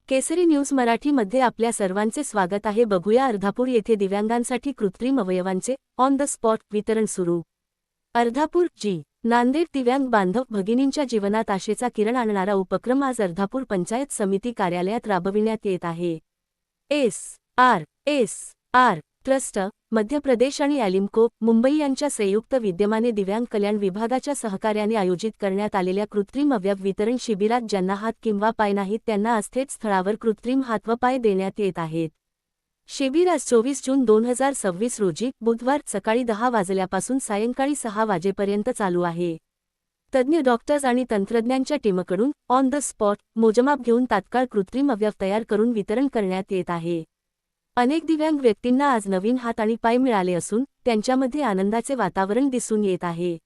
केसरी news मराठीमध्ये आपल्या सर्वांचे स्वागत आहे। बघूया अर्धापूर येथे दिव्यांगांसाठी कृत्रिम अवयवांचे ऑन द स्पॉट वितरण सुरू। अर्धापूर जी नांदेड दिव्यांग बांधव भगिनींच्या जीवनात आशेचा किरण आणणारा उपक्रम आज अर्धापूर पंचायत समिती कार्यालयात राबविण्यात येत आहे। एस.आर. ट्रस्ट, मध्य प्रदेश आणि ॲलिम्को, मुंबई यांच्या संयुक्त विद्यमाने दिव्यांग कल्याण विभागाच्या सहकार्याने आयोजित करण्यात आलेल्या कृत्रिम अवयव वितरण शिबिरात ज्यांना हात किंवा पाय नाहीत त्यांना आज थेट स्थळावर कृत्रिम हात व पाय देण्यात येत आहेत। शिबिर आज 24 जून 2026 रोजी बुधवार सकाळी 10 वाजल्यापासून सायंकाळी 6 वाजेपर्यंत चालू आहे। तज्ज्ञ डॉक्टर्स आणि तंत्रज्ञांच्या टीमकडून ऑन द स्पॉट मोजमाप घेऊन तात्काळ कृत्रिम अवयव तयार करून वितरण करण्यात येत आहे। अनेक दिव्यांग व्यक्तींना आज नवीन हात आणि पाय मिळाले असून त्यांच्यामध्ये आनंदाचे वातावरण दिसून येत आहे।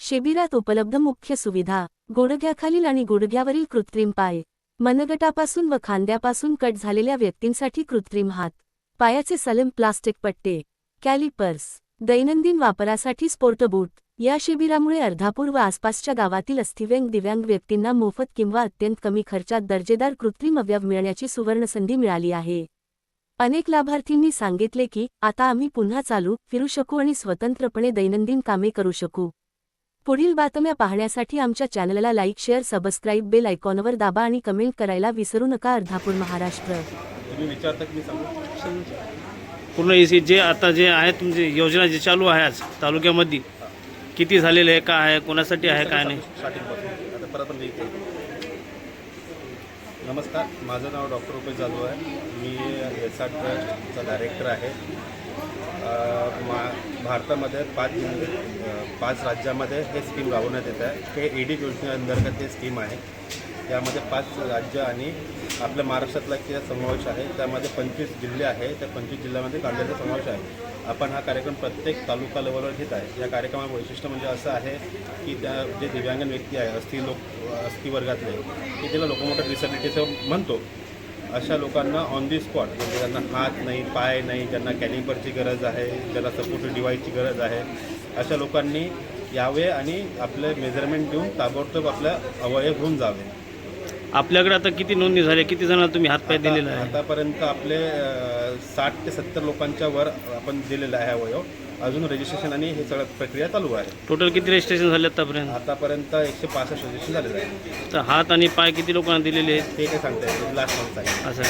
शिबिरात उपलब्ध मुख्य सुविधा: गुडघ्याखालील आणि गुडघ्यावरील कृत्रिम पाय, मनगटापासून व खांद्यापासून कट झालेल्या व्यक्तींसाठी कृत्रिम हात, पायाचे सलम प्लास्टिक पट्टे, कॅलिपर्स, दैनंदिन वापरासाठी स्पोर्ट बूट। या शिबिरामुळे अर्धापूर व आसपासच्या गावातील अस्थिव्यंग दिव्यांग व्यक्तींना मोफत किंवा अत्यंत कमी खर्चात दर्जेदार कृत्रिम अवयव मिळण्याची सुवर्णसंधी मिळाली आहे। अनेक लाभार्थींनी सांगितले की आता आम्ही पुन्हा चालू फिरू शकू आणि स्वतंत्रपणे दैनंदिन कामे करू शकू। पुढील बातम्या पाहण्यासाठी आमच्या चॅनलला लाईक, शेअर, सबस्क्राईब, बेल आयकॉनवर दाबा आणि कमेंट करायला विसरू नका। अर्धापूर महाराष्ट्र। तुम्ही विचारता की मी सांगू? पूर्ण जे आता जे आहे तुमची योजना जी चालू आहे आज तालुक्यामध्ये किती झालेले आहे, काय आहे, कोणासाठी आहे, काय नाही? स्टार्टिंगपासून आता परत पण लिहिते। नमस्कार, माझं नाव डॉक्टर रुपेश जाधव आहे। मी एस.आर. ट्रस्टचा डायरेक्टर आहे। भारतामध्ये 5 राज्यामध्ये हे स्कीम राबवण्यात येत आहे। हे ईडी योजनेअंतर्गत हे स्कीम आहे। यामध्ये 5 राज्य आणि आपल्या महाराष्ट्रातला किती समावेश आहे। त्यामध्ये 25 जिल्हे आहे। त्या 25 जिल्ह्यामध्ये कांद्याचा समावेश आहे। आपण हा कार्यक्रम प्रत्येक तालुका लेवलवर घेत आहे। या कार्यक्रमाचं वैशिष्ट्य म्हणजे असं आहे की त्या जे दिव्यांग व्यक्ती आहे, अस्थि वर्गातले, की ज्याला लोकोमोटर डिसेबिलिटीचं म्हणतो, अशा लोकांना ऑन दी स्पॉट, म्हणजे ज्यांना हात नाही, पाय नाही, ज्यांना कॅलिपरची गरज आहे, ज्यांना सपोर्टिव्ह डिव्हाइसची गरज आहे, अशा लोकांनी यावे आणि आपले मेजरमेंट देऊन ताबडतोब आपल्या अवयव घेऊन जावे। आपल्याकडे आता किती नोंदणी झाली, किती जणांना तुम्ही हातपाय दिलेला आहे? आतापर्यंत आपले 60 ते 70 लोकांच्या वर आपण दिलेलं आहे अवयव। अजून रजिस्ट्रेशन आणि हे सगळं प्रक्रिया चालू आहे। टोटल किती रजिस्ट्रेशन झाले आतापर्यंत 165 रजिस्ट्रेशन झालेलं आहे। तर हात आणि पाय किती लोकांना दिलेले आहेत ते काय सांगता येईल, लास्ट मंथ आहे असं?